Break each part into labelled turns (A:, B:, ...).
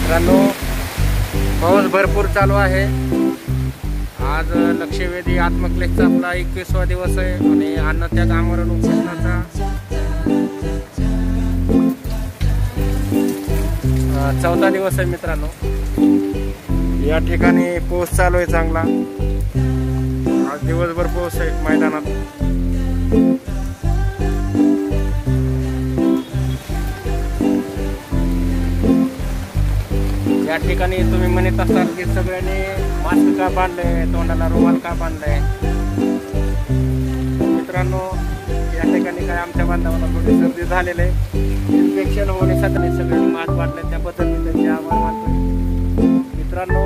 A: मित्रांनो, पाऊस भरपूर चालू आहे। आज लक्षवेधी आत्मक्लेशचा आपला 21वा दिवस आहे आणि अन्नत्याग आमरण उपोषणाचा 4था दिवस आहे। मित्रांनो, या ठिकाणी पाऊस चालू आहे चांगला। आज दिवसभर पाऊस आहे मैदानात। या ठिकाणी तुम्ही म्हणत असाल की सगळ्यांनी मास्क का बांधले, तोंडाला रुमाल का बांधलाय। मित्रांनो, या ठिकाणी काय आमच्या बांधवांना थोडी सर्दी झालेली आहे, इन्फेक्शन होण्यासाठी सगळ्यांनी मास्क बांधले, त्याबद्दल मी त्यांचे आभार मानतो। मित्रांनो,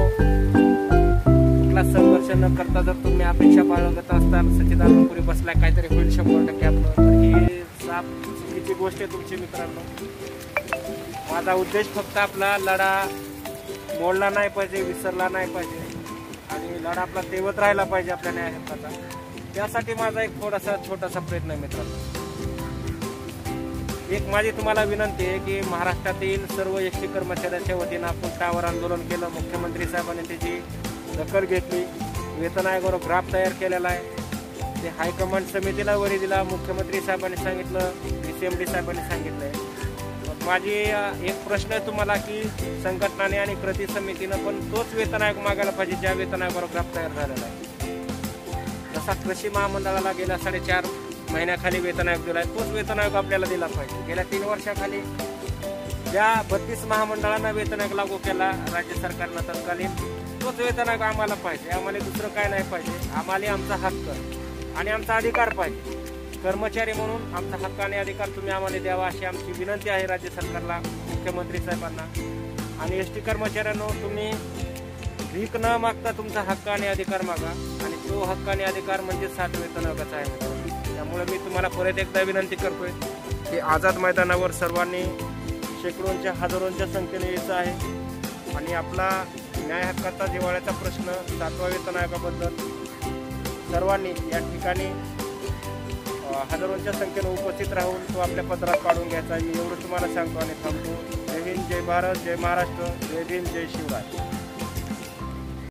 A: कुठला संघर्ष न करता जर तुम्ही अपेक्षा बाळगत असताल सच्चिदानंदपुरी बसलाय काहीतरी होईल 100% आपलं, तर ही साफ चुकीची गोष्ट आहे तुमची। मित्रांनो, माझा उद्देश फक्त आपला लढा मोडला नाही पाहिजे, विसरला नाही पाहिजे आणि लढा आपला तेवत राहिला पाहिजे आपल्या न्याय हक्काचा। त्यासाठी माझा एक छोटासा प्रयत्न आहे। मित्रांनो, एक माझी तुम्हाला विनंती आहे की महाराष्ट्रातील सर्व एसटी कर्मचाऱ्यांच्या वतीनं आपण टावर आंदोलन केलं। मुख्यमंत्री साहेबांनी त्याची दखल घेतली, वेतन आयोगावर ग्राफ तयार केलेला आहे, ते हायकमांड समितीला वरी दिला। मुख्यमंत्री साहेबांनी सांगितलं, DCMD साहेबांनी सांगितलंय। माझी एक प्रश्न आहे तुम्हाला की संघटनाने आणि कृती समितीनं पण तोच वेतन आयोग मागायला पाहिजे ज्या वेतन आयोगावर ग्राफ तयार झालेला आहे। जसा कृषी महामंडळाला गेल्या 4.5 महिन्याखाली वेतन आयोग दिलाय, तोच वेतन आयोग आपल्याला दिला पाहिजे। गेल्या 3 वर्षाखाली ज्या 32 महामंडळांना वेतन आयोग लागू केला राज्य सरकारनं तत्कालीन, तोच वेतन आयोग आम्हाला पाहिजे। आम्हाला दुसरं काय नाही पाहिजे, आम्हाला आमचा हक्क आणि आमचा अधिकार पाहिजे। कर्मचारी म्हणून आमचा हक्क आणि अधिकार तुम्ही आम्हाला द्यावा अशी आमची विनंती आहे राज्य सरकारला, मुख्यमंत्री साहेबांना। आणि एसटी कर्मचाऱ्यांनो, तुम्ही भीक न मागता तुमचा हक्क आणि अधिकार मागा आणि तो हक्क आणि अधिकार म्हणजे 7 वेतन आयोगाचा आहे। त्यामुळे मी तुम्हाला परत एकदा विनंती करतोय की आझाद मैदानावर सर्वांनी शेकडोंच्या हजारोंच्या संख्येने यायचं आहे आणि आपला न्याय हक्काचा जिव्हाळ्याचा प्रश्न 7व्या वेतन आयोगाबद्दल सर्वांनी या ठिकाणी हजारोंच्या संख्येने उपस्थित राहून तो आपल्या पदरात पाडून घ्यायचा। मी एवढं तुम्हाला सांगतो आणि थांबतो। जय हिंद, जय भारत, जय महाराष्ट्र, जय भीम, जय शिवराय।